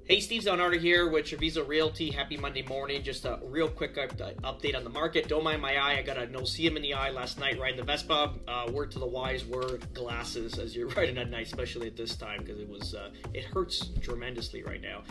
Hey, Steve Zonardo here with Treviso Realty. Happy Monday morning. Just a real quick update on the market. Don't mind my eye. I got a no-see-em in the eye last night riding the Vespa. Word to the wise were glasses as you're riding at night, especially at this time because it hurts tremendously right now.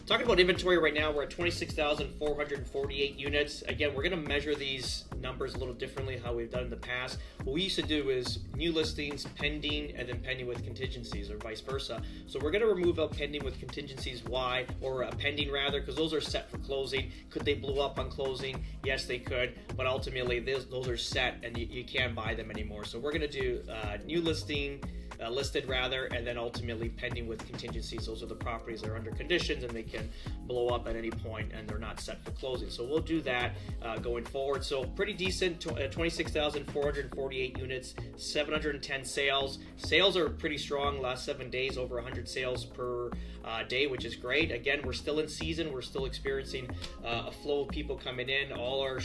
Talking about inventory right now, we're at 26,448 units. Again, we're going to measure these numbers a little differently how we've done in the past. What we used to do is new listings, pending, and then pending with contingencies, or vice versa. So we're going to remove out pending with contingencies. Why? Or pending rather, because those are set for closing. Could they blow up on closing? Yes, they could, but ultimately those are set and you can't buy them anymore. So we're going to do new listing, listed rather, and then ultimately pending with contingencies. Those are the properties that are under conditions and they can blow up at any point and they're not set for closing. So we'll do that going forward. So pretty decent, 26,448 units, 710 sales. Sales are pretty strong last 7 days, over 100 sales per day, which is great. Again, we're still in season. We're still experiencing a flow of people coming in. All our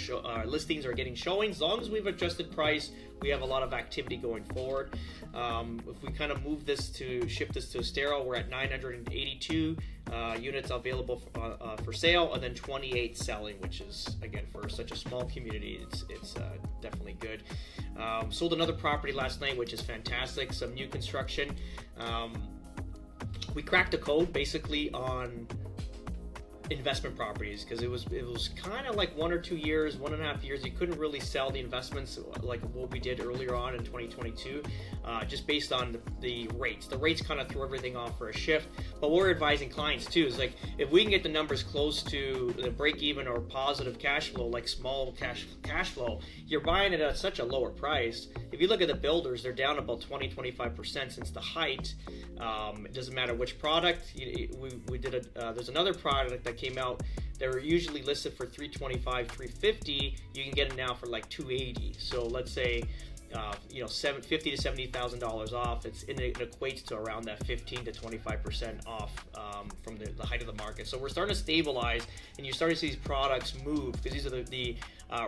listings are getting showings. As long as we've adjusted price, we have a lot of activity going forward. If we kind of shift this to Estero, we're at 982 units available for sale, and then 28 selling, which is, again, for such a small community, it's definitely good. Sold another property last night, which is fantastic. Some new construction. We cracked the code basically on investment properties because it was kind of like 1 or 2 years, 1.5 years. You couldn't really sell the investments like what we did earlier on in 2022, just based on the rates. The rates kind of threw everything off for a shift. But what we're advising clients too is, like, if we can get the numbers close to the break even or positive cash flow, like small cash flow, you're buying it at such a lower price. If you look at the builders, they're down about 20-25% since the height. It doesn't matter which product. We did there's another product that came out. They were usually listed for $325, $350. You can get it now for like $280. So let's say $50,000 to $70,000 off. It equates to around that 15 to 25% off from the height of the market. So we're starting to stabilize, and you're starting to see these products move because these are the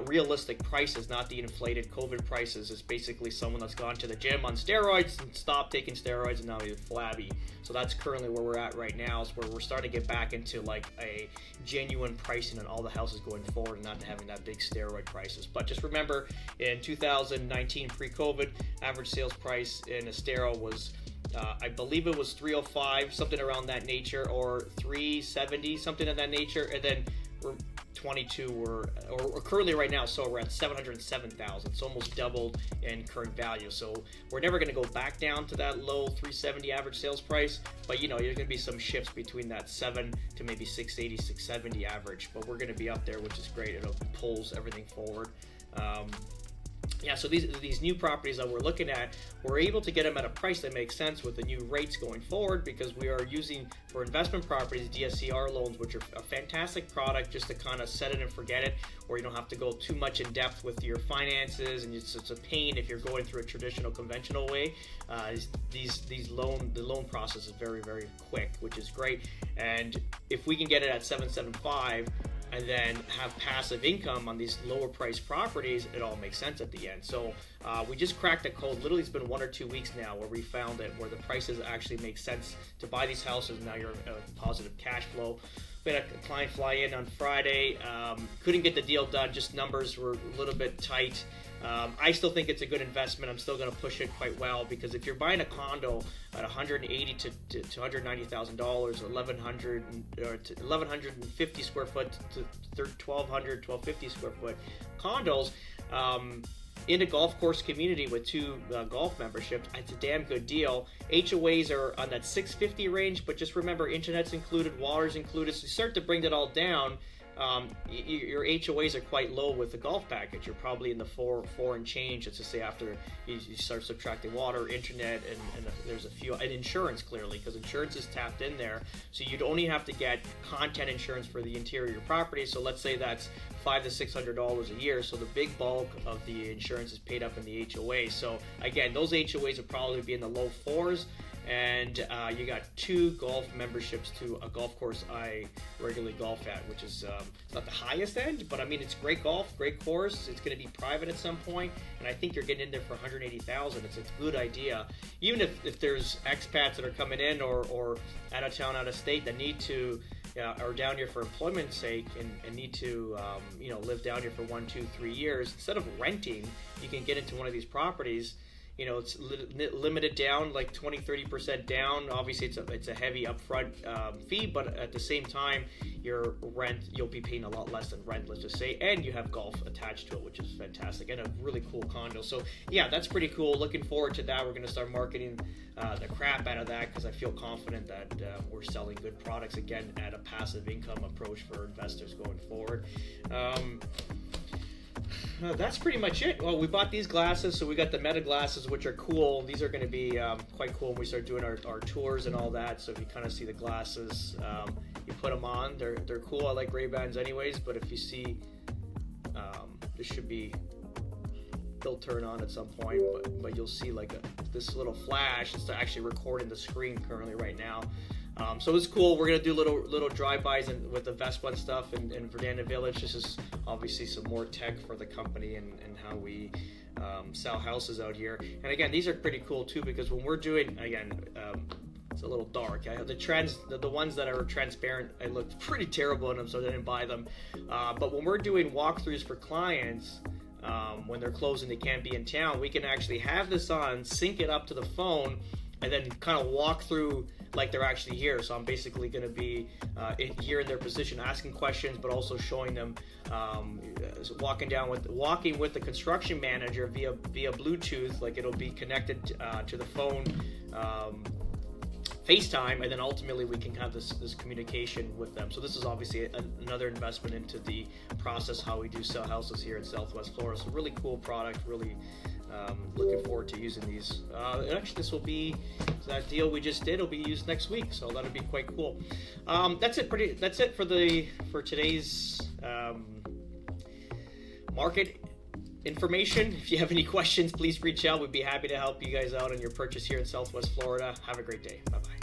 realistic prices, not the inflated COVID prices. It's basically someone that's gone to the gym on steroids and stopped taking steroids and now he's flabby. So that's currently where we're at right now, is where we're starting to get back into like a genuine pricing on all the houses going forward and not having that big steroid prices. But just remember, in 2019, pre-COVID, average sales price in Estero was I believe it was 305, something around that nature, or 370, something of that nature, and then we're 22 or currently right now, so we're at 707,000, so almost doubled in current value. So we're never going to go back down to that low 370 average sales price, but there's going to be some shifts between that 7 to maybe 680, 670 average, but we're going to be up there, which is great. It pulls everything forward. So these new properties that we're looking at, we're able to get them at a price that makes sense with the new rates going forward, because we are using, for investment properties, DSCR loans, which are a fantastic product just to kind of set it and forget it, where you don't have to go too much in depth with your finances, and it's a pain if you're going through a traditional, conventional way. The loan process is very, very quick, which is great. And if we can get it at 775, and then have passive income on these lower priced properties, it all makes sense at the end. So we just cracked the code. Literally, it's been 1 or 2 weeks now where we found it, where the prices actually make sense to buy these houses. Now you're positive cash flow. We had a client fly in on Friday. Couldn't get the deal done. Just numbers were a little bit tight. I still think it's a good investment. I'm still going to push it quite well, because if you're buying a condo at $180,000 to $290,000, or 1,150 square foot to 1,200, 1,250 square foot condos, in a golf course community with 2 golf memberships, it's a damn good deal. HOAs are on that $650 range, but just remember, internet's included, water's included. So you start to bring that all down. Your HOAs are quite low with the golf package. You're probably in the four and change. Let's just say after you start subtracting water, internet, and there's a few, and insurance, clearly, because insurance is tapped in there. So you'd only have to get content insurance for the interior of your property. So let's say that's $500 to $600 a year. So the big bulk of the insurance is paid up in the HOA. So again, those HOAs would probably be in the low 4s. and you got 2 golf memberships to a golf course I regularly golf at, which is it's not the highest end, but I mean it's great golf, great course. It's going to be private at some point, and I think you're getting in there for $180,000. It's a good idea, even if there's expats that are coming in or out of town, out of state that need to. Are down here for employment's sake and need to live down here for 1, 2, 3 years. Instead of renting, you can get into one of these properties. It's limited down, like 20-30% down. Obviously it's a heavy upfront fee, but at the same time your rent, you'll be paying a lot less than rent, let's just say, and you have golf attached to it, which is fantastic, and a really cool condo. So yeah, that's pretty cool. Looking forward to that. We're going to start marketing the crap out of that, because I feel confident that we're selling good products again at a passive income approach for investors going forward. That's pretty much it. Well, we bought these glasses, so we got the Meta glasses, which are cool. These are going to be quite cool when we start doing our tours and all that. So if you kind of see the glasses, you put them on. They're cool. I like Ray-Bans anyways, but if you see, this should be, they'll turn on at some point, but you'll see like this little flash. It's actually recording the screen currently right now. So it's cool. We're gonna do little drive-bys with the Vespa stuff in Verdana Village. This is obviously some more tech for the company and how we sell houses out here. And again, these are pretty cool too, because when we're doing, again, it's a little dark. I have the ones that are transparent, I looked pretty terrible in them, so I didn't buy them. But when we're doing walkthroughs for clients, when they're closed and they can't be in town, we can actually have this on, sync it up to the phone, and then kind of walk through like they're actually here. So I'm basically going to be here in their position, asking questions, but also showing them walking with the construction manager via Bluetooth. Like it'll be connected to the phone, FaceTime, and then ultimately we can have this communication with them. So this is obviously another investment into the process how we do sell houses here in Southwest Florida. So really cool product. Really looking forward to using these. Actually, this will be that deal we just did. Will be used next week, so that'll be quite cool. That's it. That's it for today's market information. If you have any questions, please reach out. We'd be happy to help you guys out on your purchase here in Southwest Florida. Have a great day. Bye-bye.